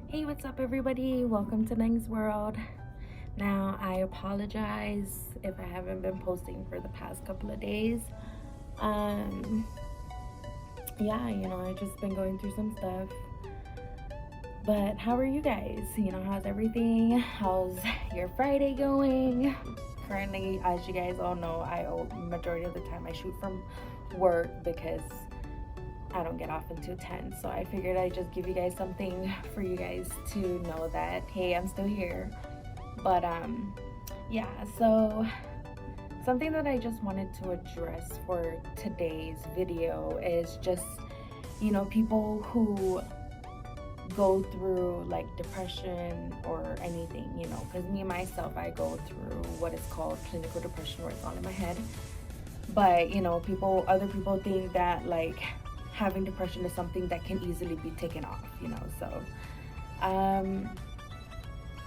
Hey, what's up everybody? Welcome to Nang's World. Now, I apologize if I haven't been posting for the past couple of days. I've just been going through some stuff. But how are you guys? How's everything? How's your Friday going? Currently, as you guys all know, majority of the time I shoot from work because I don't get off until 10. So I figured I'd just give you guys something for you guys to know that, hey, I'm still here. But so something that I just wanted to address for today's video is just, people who go through like depression or anything, because me myself, I go through what is called clinical depression, where it's all in my head. But other people think that like having depression is something that can easily be taken off, so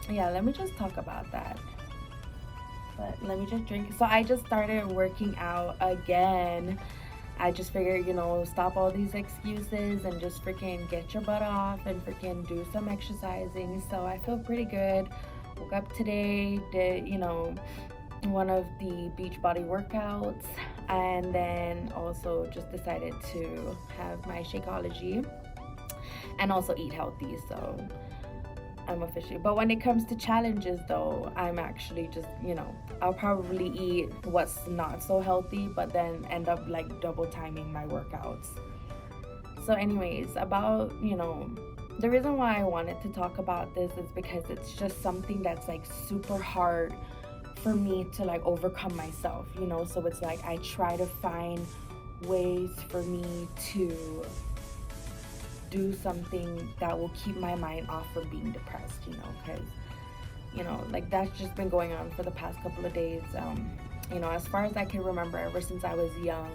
let me just talk about that. But let me just drink. So I just started working out again. I just figured, stop all these excuses and just freaking get your butt off and freaking do some exercising. So I feel pretty good. Woke up today, did, one of the beach body workouts, and then also just decided to have my Shakeology and also eat healthy. So I'm officially, but when it comes to challenges though, I'm actually just, I'll probably eat what's not so healthy, but then end up like double timing my workouts. So anyways, about, the reason why I wanted to talk about this is because it's just something that's like super hard for me to like overcome myself, so it's like I try to find ways for me to do something that will keep my mind off from being depressed, because like that's just been going on for the past couple of days. As far as I can remember, ever since I was young,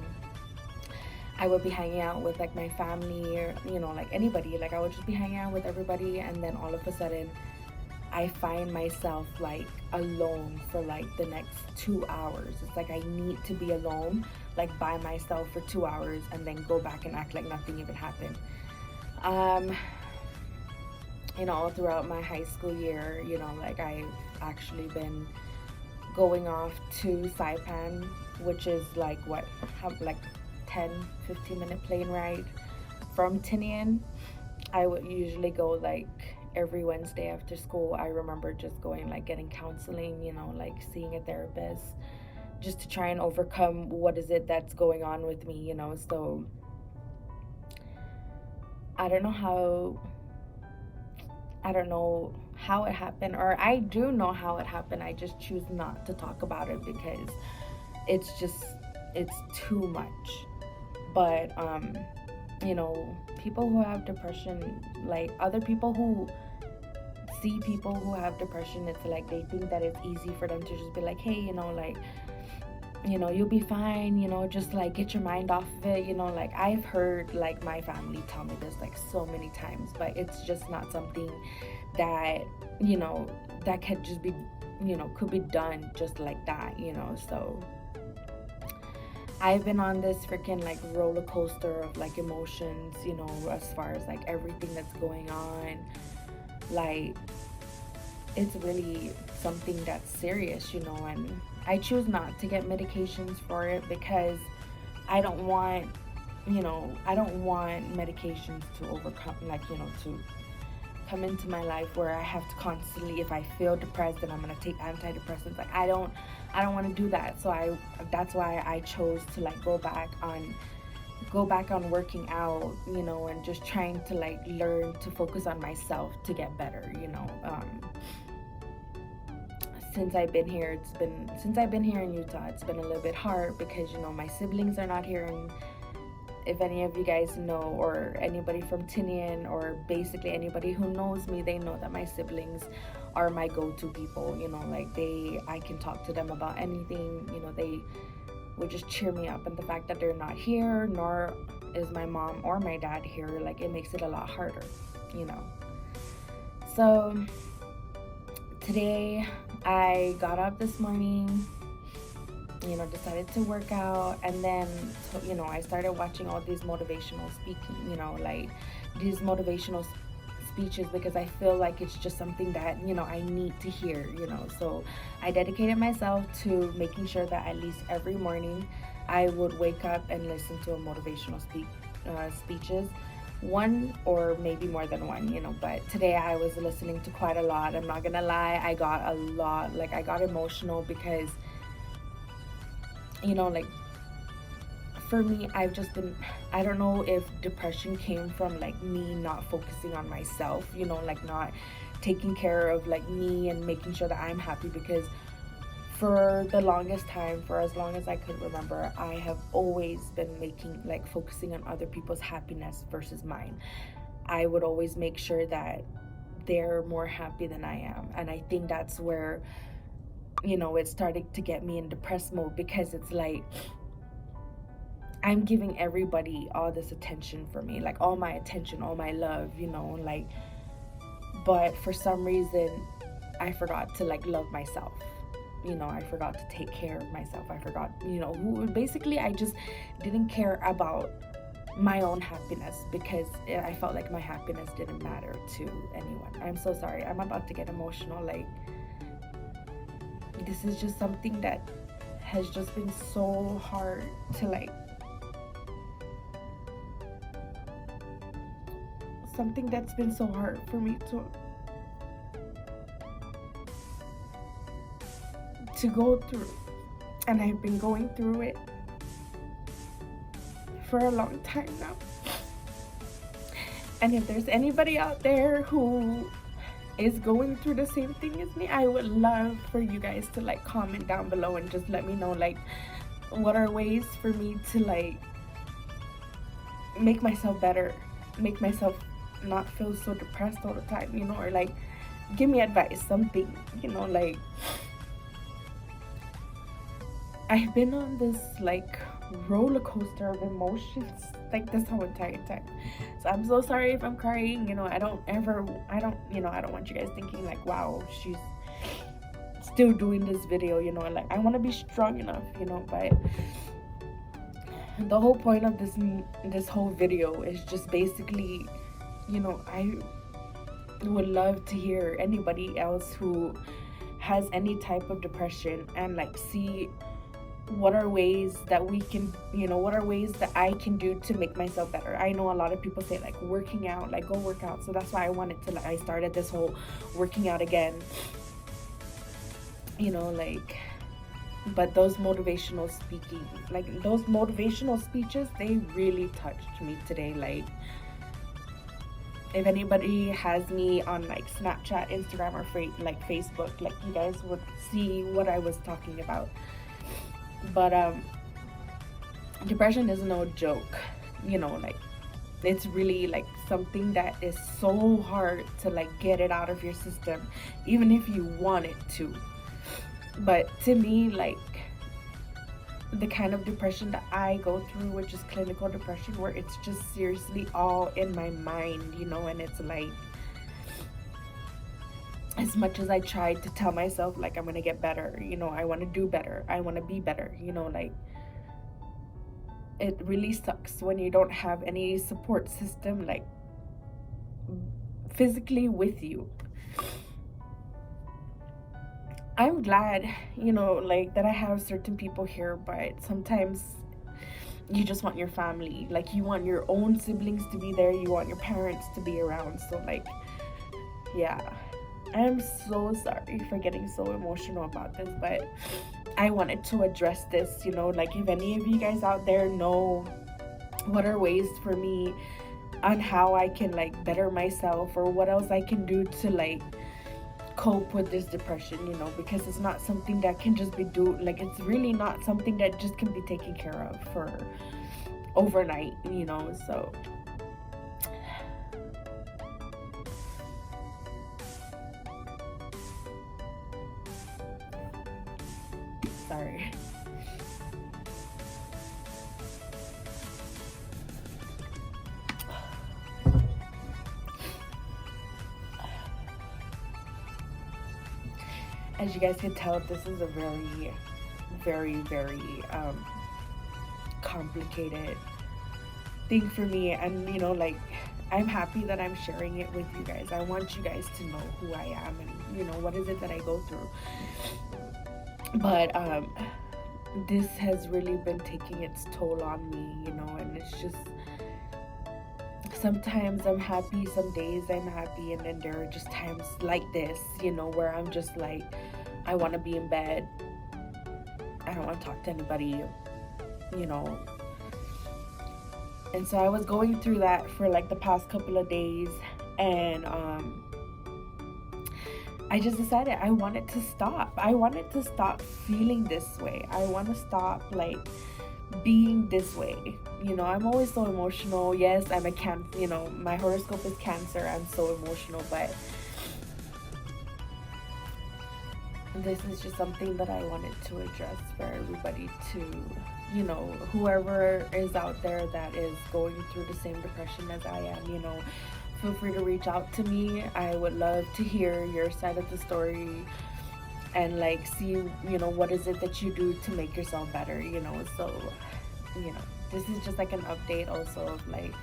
I would be hanging out with like my family or like anybody, like I would just be hanging out with everybody, and then all of a sudden I find myself like alone for like the next 2 hours. It's like I need to be alone, like by myself for 2 hours, and then go back and act like nothing even happened. All throughout my high school year, like I've actually been going off to Saipan, which is like 10-15 minute plane ride from Tinian. I would usually go like every Wednesday after school. I remember just going like getting counseling, like seeing a therapist, just to try and overcome what is it that's going on with me, so I don't know how it happened, or I do know how it happened. I just choose not to talk about it because it's too much. But people who have depression, like other people who see people who have depression, it's like they think that it's easy for them to just be like, hey, you'll be fine, just like get your mind off of it, like I've heard like my family tell me this like so many times, but it's just not something that that could just be could be done just like that, so I've been on this freaking like roller coaster of like emotions, as far as like everything that's going on. Like it's really something that's serious, and I choose not to get medications for it because I don't want medications to overcome, like, to come into my life where I have to constantly, if I feel depressed, then I'm going to take antidepressants. Like, I don't want to do that. So that's why I chose to like go back on working out, and just trying to like learn to focus on myself to get better, since I've been here in Utah, it's been a little bit hard because my siblings are not here, and if any of you guys know, or anybody from Tinian, or basically anybody who knows me, they know that my siblings are my go-to people. Like I can talk to them about anything. They would just cheer me up, and the fact that they're not here, nor is my mom or my dad here, like it makes it a lot harder, So today I got up this morning, decided to work out. And then, I started watching all these motivational speaking, like these motivational speeches, because I feel like it's just something that, I need to hear, So I dedicated myself to making sure that at least every morning I would wake up and listen to a motivational speeches, one or maybe more than one, but today I was listening to quite a lot. I'm not gonna lie, I got I got emotional because, like, for me, I've just been, I don't know if depression came from like me not focusing on myself, like not taking care of like me and making sure that I'm happy, because for the longest time, for as long as I could remember, I have always been focusing on other people's happiness versus mine. I would always make sure that they're more happy than I am. And I think that's where, it started to get me in depressed mode, because it's like, I'm giving everybody all this attention for me, like all my attention, all my love, like, but for some reason, I forgot to like love myself. I forgot to take care of myself. I forgot, basically I just didn't care about my own happiness, because I felt like my happiness didn't matter to anyone. I'm so sorry. I'm about to get emotional. Like, this is just something that has just been so hard to like, something that's been so hard for me to go through, and I've been going through it for a long time now. And if there's anybody out there who is going through the same thing as me, I would love for you guys to like comment down below and just let me know like what are ways for me to like make myself better, make myself not feel so depressed all the time, or like give me advice, something, like I've been on this like roller coaster of emotions like this whole entire time. So I'm so sorry if I'm crying. I don't want you guys thinking like, wow, she's still doing this video, like I want to be strong enough, but the whole point of this whole video is just basically, I would love to hear anybody else who has any type of depression and like see what are ways that we can, what are ways that I can do to make myself better. I know a lot of people say like working out, like go work out. So that's why I wanted to, I started this whole working out again, like, but those motivational speeches, they really touched me today. Like, if anybody has me on like Snapchat, Instagram, or Facebook, like you guys would see what I was talking about. But depression is no joke, like it's really like something that is so hard to like get it out of your system, even if you want it to. But to me, like the kind of depression that I go through, which is clinical depression, where it's just seriously all in my mind, and it's like, as much as I tried to tell myself like I'm gonna get better, I want to do better, I want to be better, like it really sucks when you don't have any support system like physically with you. I'm glad, like that I have certain people here, but sometimes you just want your family, like you want your own siblings to be there, you want your parents to be around. So like, yeah, I'm so sorry for getting so emotional about this, but I wanted to address this, like if any of you guys out there know what are ways for me on how I can like better myself, or what else I can do to like cope with this depression, because it's not something that can just be it's really not something that just can be taken care of for overnight, so sorry. As you guys can tell, this is a very, very, very complicated thing for me. And you know, like, I'm happy that I'm sharing it with you guys. I want you guys to know who I am and, you know, what is it that I go through. But this has really been taking its toll on me, you know, and it's just, sometimes I'm happy, some days I'm happy, and then there are just times like this, you know, where I'm just like, I want to be in bed, I don't want to talk to anybody, you know. And so I was going through that for like the past couple of days, and I just decided I wanted to stop. I wanted to stop feeling this way. I want to stop like being this way. You know, I'm always so emotional. Yes, I'm a you know, my horoscope is Cancer. I'm so emotional, but this is just something that I wanted to address for everybody to, you know, whoever is out there that is going through the same depression as I am, you know, feel free to reach out to me. I would love to hear your side of the story and like see, you know, what is it that you do to make yourself better, you know. So, you know, this is just like an update also of like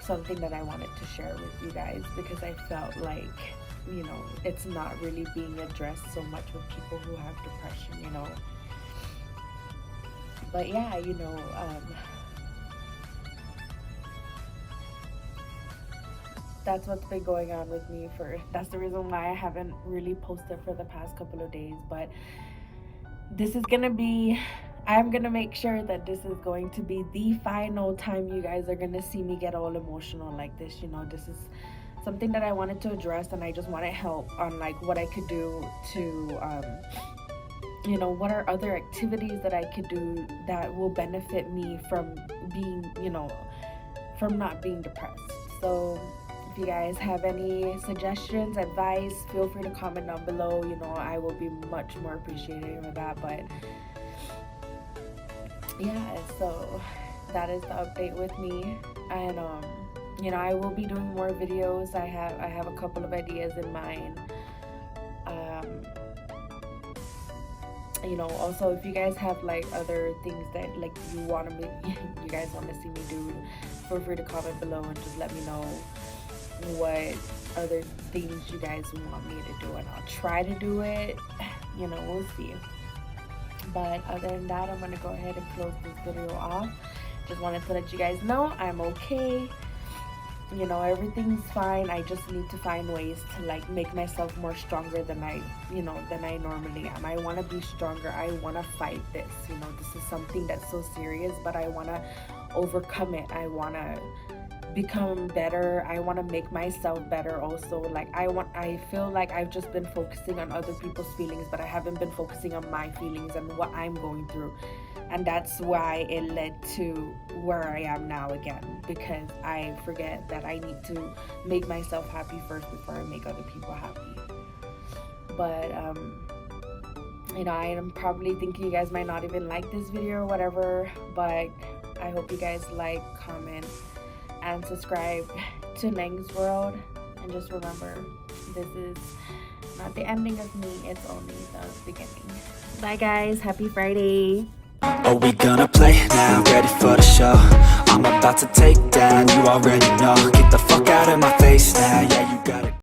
something that I wanted to share with you guys, because I felt like, you know, it's not really being addressed so much with people who have depression, you know. But yeah, you know, that's what's been going on with me. That's the reason why I haven't really posted for the past couple of days. But this is gonna be, I'm gonna make sure that this is going to be the final time you guys are gonna see me get all emotional like this. You know, this is something that I wanted to address, and I just wanted help on like what I could do to you know, what are other activities that I could do that will benefit me from being, you know, from not being depressed. So if you guys have any suggestions, advice, feel free to comment down below. You know, I will be much more appreciative of that. But yeah, so that is the update with me. And you know, I will be doing more videos. I have a couple of ideas in mind. You know, also if you guys have like other things that like you want to you guys want to see me do, feel free to comment below and just let me know what other things you guys want me to do, and I'll try to do it. You know, we'll see. But other than that, I'm gonna go ahead and close this video off. Just wanted to let you guys know I'm okay. You know, everything's fine. I just need to find ways to like make myself more stronger than I normally am. I want to be stronger. I want to fight this. You know, this is something that's so serious, but I want to overcome it. I want to become better. I want to make myself better also. Like I feel like I've just been focusing on other people's feelings, but I haven't been focusing on my feelings and what I'm going through. And that's why it led to where I am now again, because I forget that I need to make myself happy first before I make other people happy. But you know, I am probably thinking you guys might not even like this video or whatever, but I hope you guys like, comment, and subscribe to Lang's World. And just remember, this is not the ending of me, it's only the beginning. Bye guys, happy Friday. Are we gonna play now? Ready for the show? I'm about to take down, you already know. Get the fuck out of my face now, yeah, you got it.